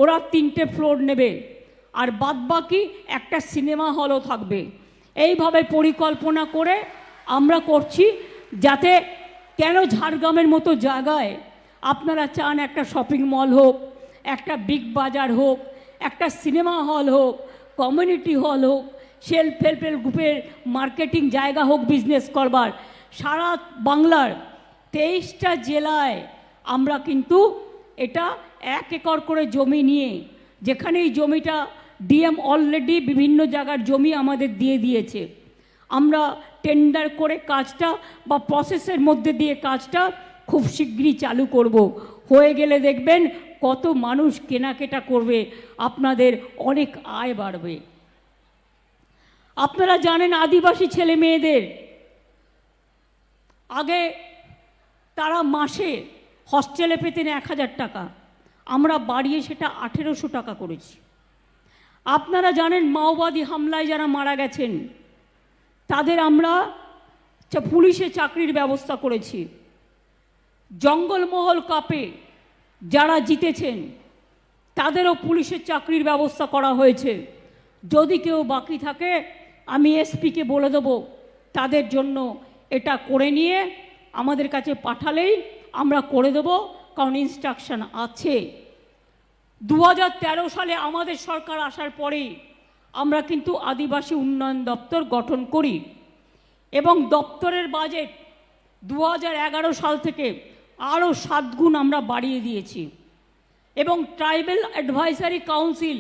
ওরা 3টে ফ্লোর নেবে, আর বাদবাকি একটা সিনেমা হলও থাকবে। এইভাবে পরিকল্পনা করে আমরা করছি, যাতে কেন ঝাড়গ্রামের মতো জায়গায় আপনারা চান একটা শপিং মল হোক, একটা বিগ বাজার হোক, একটা সিনেমা হল হোক, কমিউনিটি হল হোক, সেলফ হেল্প গ্রুপের মার্কেটিং জায়গা হোক বিজনেস করবার। সারা বাংলার 23টা জেলায় আমরা কিন্তু এটা 1 একর করে জমি নিয়ে, যেখানে এই জমিটা ডিএম অলরেডি বিভিন্ন জায়গার জমি আমাদের দিয়ে দিয়েছে, আমরা টেন্ডার করে কাজটা বা প্রসেসের মধ্যে দিয়ে কাজটা খুব শীঘ্রই চালু করব। হয়ে গেলে দেখবেন কত মানুষ কেনাকাটা করবে, আপনাদের অনেক আয় বাড়বে। আপনারা জানেন আদিবাসী ছেলে মেয়েদের আগে তারা মাসে হস্টেলে পেতেন 1000 টাকা, আমরা বাড়িয়ে সেটা 1800 টাকা করেছি। আপনারা জানেন মাওবাদী হামলায় যারা মারা গেছেন তাদের আমরা পুলিশে চাকরির ব্যবস্থা করেছি। জঙ্গলমহল কাপে যারা জিতেছেন তাদেরও পুলিশের চাকরির ব্যবস্থা করা হয়েছে। যদি কেউ বাকি থাকে আমি এসপিকে বলে দেবো তাদের জন্য এটা করে নিয়ে আমাদের কাছে পাঠালেই আমরা করে দেব, কারণ ইনস্ট্রাকশন আছে। 2013 সালে আমাদের সরকার আসার পরেই আমরা কিন্তু আদিবাসী উন্নয়ন দপ্তর গঠন করি এবং দপ্তরের বাজেট 2011 সাল থেকে আরও 7 গুণ আমরা বাড়িয়ে দিয়েছি এবং ট্রাইবাল অ্যাডভাইসারি কাউন্সিল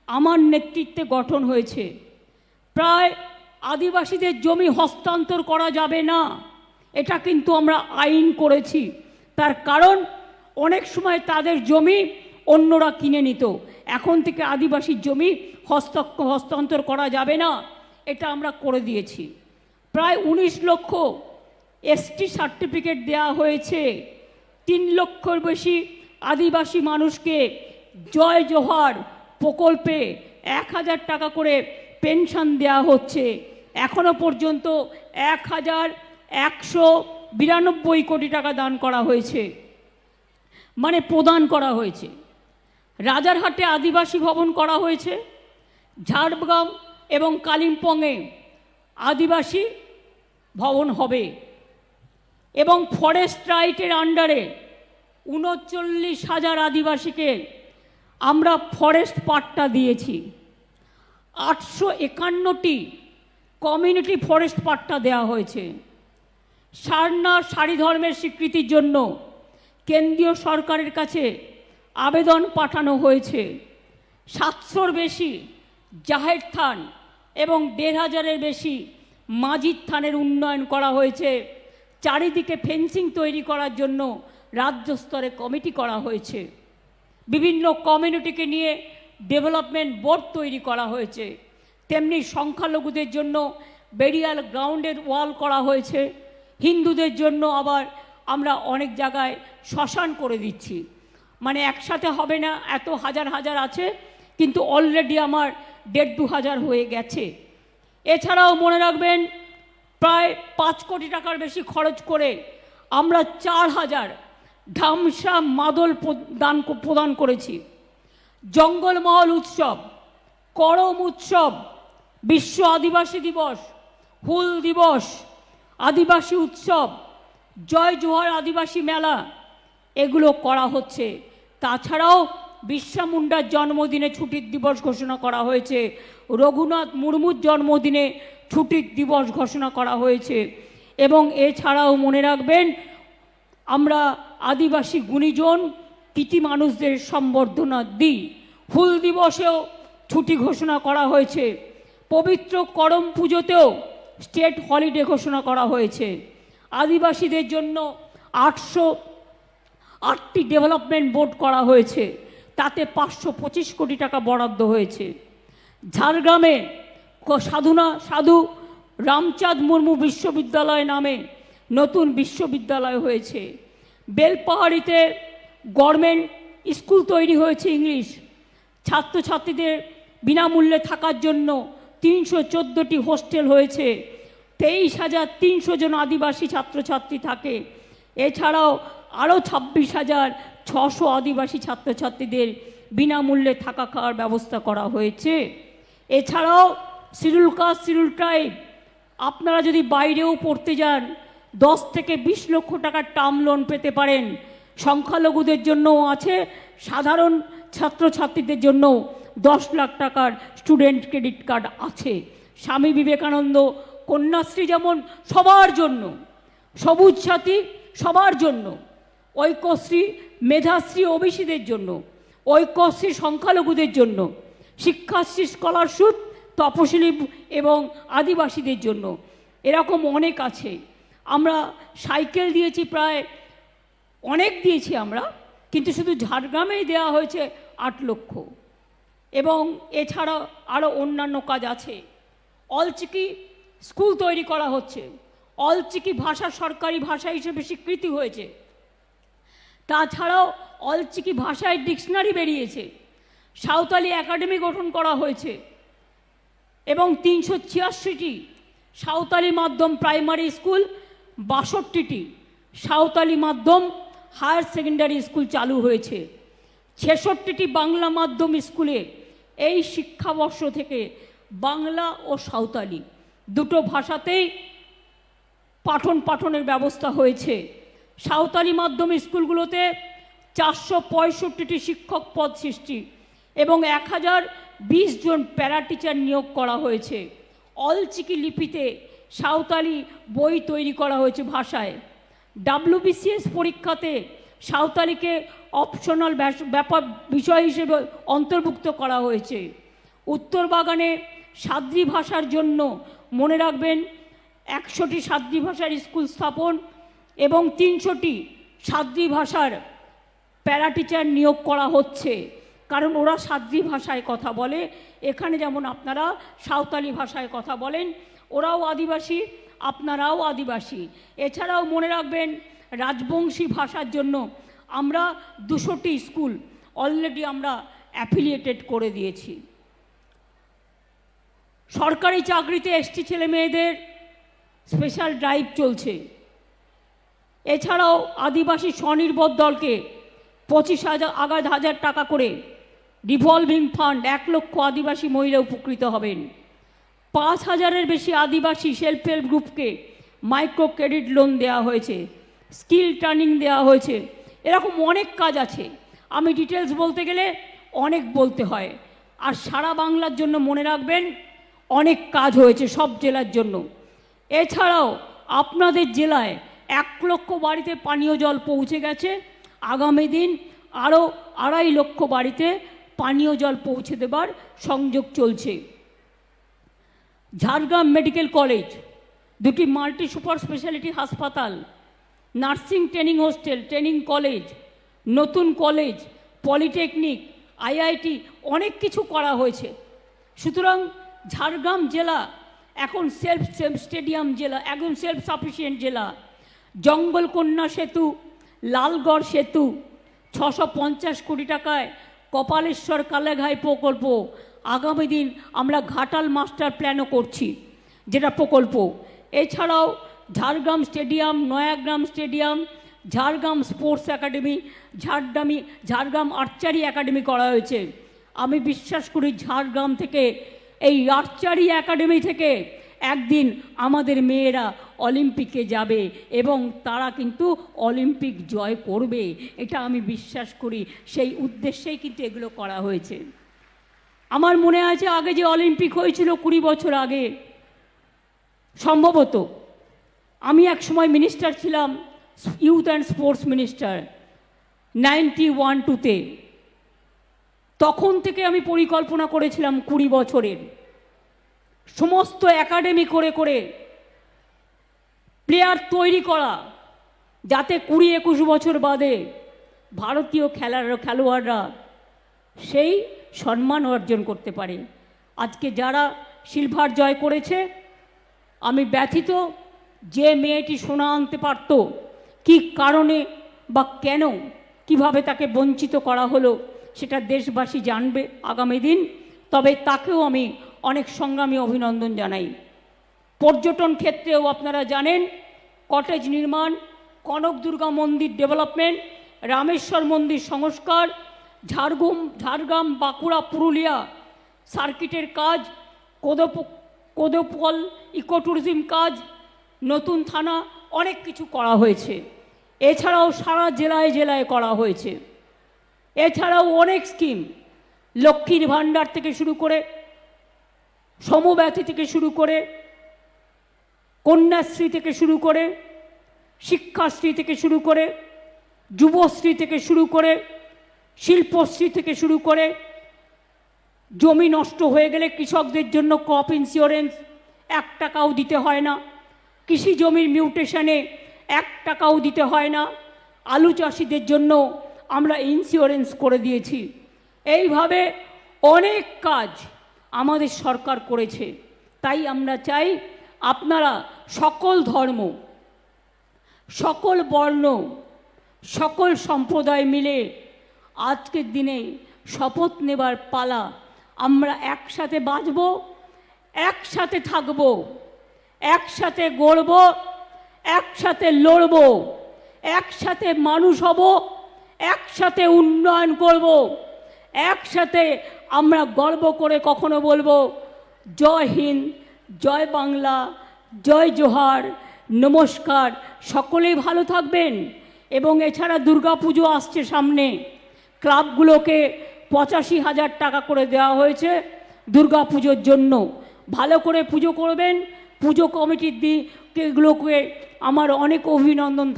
আমার নেতৃত্বে গঠন হয়েছে। প্রায় আদিবাসীদের জমি হস্তান্তর করা যাবে না, এটা কিন্তু আমরা আইন করেছি। তার কারণ অনেক সময় তাদের জমি অন্যরা কিনে নিত, এখন থেকে আদিবাসীর জমি হস্তান্তর করা যাবে না, এটা আমরা করে দিয়েছি। প্রায় 19 লক্ষ এসটি সার্টিফিকেট দেওয়া হয়েছে। 3 লক্ষর বেশি আদিবাসী মানুষকে জয় জোহার প্রকল্পে 1000 টাকা করে পেনশন দেওয়া হচ্ছে। এখনো পর্যন্ত 1192 কোটি টাকা দান করা হয়েছে, মানে প্রদান করা হয়েছে। রাজারহাটে আদিবাসী ভবন করা হয়েছে, ঝাড়গ্রাম এবং কালিম্পংয়ে আদিবাসী ভবন হবে এবং ফরেস্ট রাইটের আন্ডারে 39,000 আদিবাসীকে আমরা ফরেস্ট পাট্টা দিয়েছি। 851টি কমিউনিটি ফরেস্ট পাট্টা দেওয়া হয়েছে। সারনাথ সারি ধর্মের স্বীকৃতির জন্য কেন্দ্রীয় সরকারের কাছে আবেদন পাঠানো হয়েছে। 700-র বেশি জাহের থান এবং 1,500-এর বেশি মাজিদ থানের উন্নয়ন করা হয়েছে। চারিদিকে ফেন্সিং তৈরি করার জন্য রাজ্য স্তরে কমিটি করা হয়েছে। বিভিন্ন কমিউনিটিকে নিয়ে ডেভেলপমেন্ট বোর্ড তৈরি করা হয়েছে। তেমনি সংখ্যালঘুদের জন্য বেরিয়াল গ্রাউন্ডের ওয়াল করা হয়েছে। হিন্দুদের জন্য আবার আমরা অনেক জায়গায় শ্মশান করে দিচ্ছি, মানে একসাথে হবে না, এত হাজার হাজার আছে, কিন্তু অলরেডি আমার 1,500 হয়ে গেছে। এছাড়াও মনে রাখবেন প্রায় 5 কোটি টাকার বেশি খরচ করে আমরা 4,000 ঢামসা মাদল প্রদান করেছি। জঙ্গলমহল উৎসব, করম উৎসব, বিশ্ব আদিবাসী দিবস, হুল দিবস, আদিবাসী উৎসব, জয় জোহার আদিবাসী মেলা, এগুলো করা হচ্ছে। তাছাড়াও বিরসা মুন্ডার জন্মদিনে ছুটির দিবস ঘোষণা করা হয়েছে, রঘুনাথ মুর্মুর জন্মদিনে ছুটির দিবস ঘোষণা করা হয়েছে। এবং এছাড়াও মনে রাখবেন আমরা আদিবাসী গুণীজন কৃতি মানুষদের সম্বর্ধনা দিই। হুল দিবসেও ছুটি ঘোষণা করা হয়েছে। পবিত্র করম পুজোতেও স্টেট হলিডে ঘোষণা করা হয়েছে। আদিবাসীদের জন্য 808টি ডেভেলপমেন্ট বোর্ড করা হয়েছে, তাতে 525 কোটি টাকা বরাদ্দ হয়েছে। ঝাড়গ্রামে সাধু রামচাঁদ মুর্মু বিশ্ববিদ্যালয় নামে নতুন বিশ্ববিদ্যালয় হয়েছে। বেলপাহাড়িতে গভর্নমেন্ট স্কুল তৈরি হয়েছে ইংলিশ। ছাত্রছাত্রীদের বিনামূল্যে থাকার জন্য 314টি হোস্টেল হয়েছে। 23,300 জন আদিবাসী ছাত্রছাত্রী থাকে। এছাড়াও আরও 26,600 আদিবাসী ছাত্রছাত্রীদের বিনামূল্যে থাকা খাওয়ার ব্যবস্থা করা হয়েছে। এছাড়াও শিডিউল কাস্ট শিডিউল ট্রাইব, আপনারা যদি বাইরেও পড়তে যান 10 থেকে 20 লক্ষ টাকার টার্ম লোন পেতে পারেন। সংখ্যালঘুদের জন্যও আছে, সাধারণ ছাত্রছাত্রীদের জন্য 10 লাখ টাকার স্টুডেন্ট ক্রেডিট কার্ড আছে। স্বামী বিবেকানন্দ কন্যাশ্রী যেমন সবার জন্য, সবুজ সাথী সবার জন্য, ঐক্যশ্রী মেধাশ্রী ওবিসিদের জন্য, ঐক্যশ্রী সংখ্যালঘুদের জন্য, শিক্ষাশ্রী স্কলারশিপ তপশিলি এবং আদিবাসীদের জন্য, এরকম অনেক আছে। আমরা সাইকেল দিয়েছি, প্রায় অনেক দিয়েছি আমরা, কিন্তু শুধু ঝাড়গ্রামেই দেওয়া হয়েছে 8 লক্ষ। এবং এছাড়া আরও অন্যান্য কাজ আছে। অলচিকি স্কুল তৈরি করা হচ্ছে। অলচিকি ভাষা সরকারি ভাষা হিসেবে স্বীকৃতি হয়েছে। তাছাড়াও অলচিকি ভাষায় ডিকশনারি বেরিয়েছে। সাঁওতালি একাডেমি গঠন করা হয়েছে এবং 386টি সাঁওতালি মাধ্যম প্রাইমারি স্কুল, 62টি সাঁওতালি মাধ্যম হায়ার সেকেন্ডারি স্কুল চালু হয়েছে। 66টি বাংলা মাধ্যম স্কুলে এই শিক্ষাবর্ষ থেকে বাংলা ও সাঁওতালি দুটো ভাষাতেই পাঠনের ব্যবস্থা হয়েছে। সাঁওতালি মাধ্যমিক স্কুলগুলোতে 465টি শিক্ষক পদ সৃষ্টি এবং 1020 জন প্যারা টিচার নিয়োগ করা হয়েছে। অলচিকি লিপিতে সাঁওতালি বই তৈরি করা হয়েছে ভাষায়। WBCS পরীক্ষাতে সাঁওতালিকে অপশনাল ব্যাপার বিষয় হিসেবে অন্তর্ভুক্ত করা হয়েছে। উত্তর বাগানে সাদ্রি ভাষার জন্য মনে রাখবেন 100টি সাদ্রি ভাষার স্কুল স্থাপন এবং 300টি সাদ্রি ভাষার প্যারা টিচার নিয়োগ করা হচ্ছে, কারণ ওরা সাদ্রি ভাষায় কথা বলে। এখানে যেমন আপনারা সাঁওতালি ভাষায় কথা বলেন, ওরাও আদিবাসী, আপনারাও আদিবাসী। এছাড়াও মনে রাখবেন রাজবংশী ভাষার জন্য আমরা 200টি স্কুল অলরেডি আমরা অ্যাফিলিয়েটেড করে দিয়েছি। সরকারি চাকরিতে এসটি ছেলে মেয়েদের স্পেশাল ড্রাইভ চলছে। এছাড়াও আদিবাসী স্বনির্ভর দলকে 25,000 টাকা করে রিভলভিং ফান্ড, 1 লক্ষ আদিবাসী মহিলা উপকৃত হবেন। 5,000-এর বেশি আদিবাসী সেলফ হেল্প গ্রুপকে মাইক্রো ক্রেডিট লোন দেওয়া হয়েছে, স্কিল ট্রেনিং দেওয়া হয়েছে। এরকম অনেক কাজ আছে, আমি ডিটেলস বলতে গেলে অনেক বলতে হয়। আর সারা বাংলার জন্য মনে রাখবেন অনেক কাজ হয়েছে সব জেলার জন্য। এছাড়াও আপনাদের জেলায় 1 লক্ষ বাড়িতে পানীয় জল পৌঁছে গেছে। আগামী দিন আরও 2.5 লক্ষ বাড়িতে পানীয় জল পৌঁছে দেবার সংযোগ চলছে। ঝাড়গ্রাম মেডিকেল কলেজ, 2টি মাল্টি সুপার স্পেশালিটি হাসপাতাল, nursing training hostel, training college, নতুন কলেজ, পলিটেকনিক, IIT, অনেক কিছু করা হয়েছে। সুতরাং ঝাড়গ্রাম জেলা এখন সেলফ স্টেডিয়াম জেলা, একদম সেলফ সাফিসিয়েন্ট জেলা। জঙ্গলকন্যা সেতু, লালগড় সেতু, 650 কোটি টাকায় কপালেশ্বর কালেঘাই প্রকল্প। আগামী দিন আমরা ঘাটাল মাস্টার প্ল্যানও করছি, যেটা প্রকল্প। এছাড়াও Jhargram stadium, Nayagram stadium, Jhargram sports academy, Jhargram archery academy করা হয়েছে। আমি বিশ্বাস করি ঝাড়গ্রাম থেকে, এই আর্চারি একাডেমি থেকে একদিন আমাদের মেয়েরা অলিম্পিকে যাবে এবং তারা কিন্তু অলিম্পিক জয় করবে, এটা আমি বিশ্বাস করি। সেই উদ্দেশ্যেই কিন্তু এগুলো করা হয়েছে। আমার মনে আছে আগে যে অলিম্পিক হয়েছিল 20 বছর আগে, সম্ভবত আমি এক সময় মিনিস্টার ছিলাম, ইউথ অ্যান্ড স্পোর্টস মিনিস্টার 91-2-তে। তখন থেকে আমি পরিকল্পনা করেছিলাম 20 বছরের সমস্ত একাডেমি করে করে প্লেয়ার তৈরি করা, যাতে 20-21 বছর বাদে ভারতীয় খেলোয়াড়রা সেই সম্মান অর্জন করতে পারে। আজকে যারা সিলভার জয় করেছে, আমি ব্যথিত। যে মেয়েটি সোনা আনতে পারত, কী কারণে বা কেন, কিভাবে তাকে বঞ্চিত করা হলো, সেটা দেশবাসী জানবে আগামী দিন। তবে তাকেও আমি অনেক সংগ্রামী অভিনন্দন জানাই। পর্যটন ক্ষেত্রেও আপনারা জানেন কটেজ নির্মাণ, কনক দুর্গা মন্দির ডেভেলপমেন্ট, রামেশ্বর মন্দির সংস্কার, ঝাড়গ্রাম বাঁকুড়া পুরুলিয়া সার্কিটের কাজ, কোদোপল ইকো ট্যুরিজম কাজ, নতুন থানা, অনেক কিছু করা হয়েছে। এছাড়াও সারা জেলায় জেলায় করা হয়েছে। এছাড়াও অনেক স্কিম, লক্ষ্মীর ভাণ্ডার থেকে শুরু করে, সমব্যথী থেকে শুরু করে, কন্যাশ্রী থেকে শুরু করে, শিক্ষাশ্রী থেকে শুরু করে, যুবশ্রী থেকে শুরু করে, শিল্পশ্রী থেকে শুরু করে, জমি নষ্ট হয়ে গেলে কৃষকদের জন্য ক্রপ ইন্স্যুরেন্স 1 টাকাও দিতে হয় না, কৃষি জমির মিউটেশনে 1 টাকাও দিতে হয় না, আলু চাষিদের জন্য আমরা ইন্স্যুরেন্স করে দিয়েছি। এইভাবে অনেক কাজ আমাদের সরকার করেছে। তাই আমরা চাই আপনারা সকল ধর্ম, সকল বর্ণ, সকল সম্প্রদায় মিলে আজকের দিনে শপথ নেবার পালা। আমরা একসাথে বাঁচব, একসাথে থাকব, একসাথে গড়ব, একসাথে লড়ব, একসাথে মানুষ হব, একসাথে উন্নয়ন করব, একসাথে আমরা গর্ব করে কখনো বলবো জয় হিন্দ, জয় বাংলা, জয় জোহার, নমস্কার, সকলেই ভালো থাকবেন। এবং এছাড়া দুর্গা পুজো আসছে সামনে, ক্লাবগুলোকে 85,000 টাকা করে দেওয়া হয়েছে দুর্গা পুজোর জন্য। ভালো করে পুজো করবেন। পুজো কমিটির দিকগুলোকে আমার অনেক অভিনন্দন।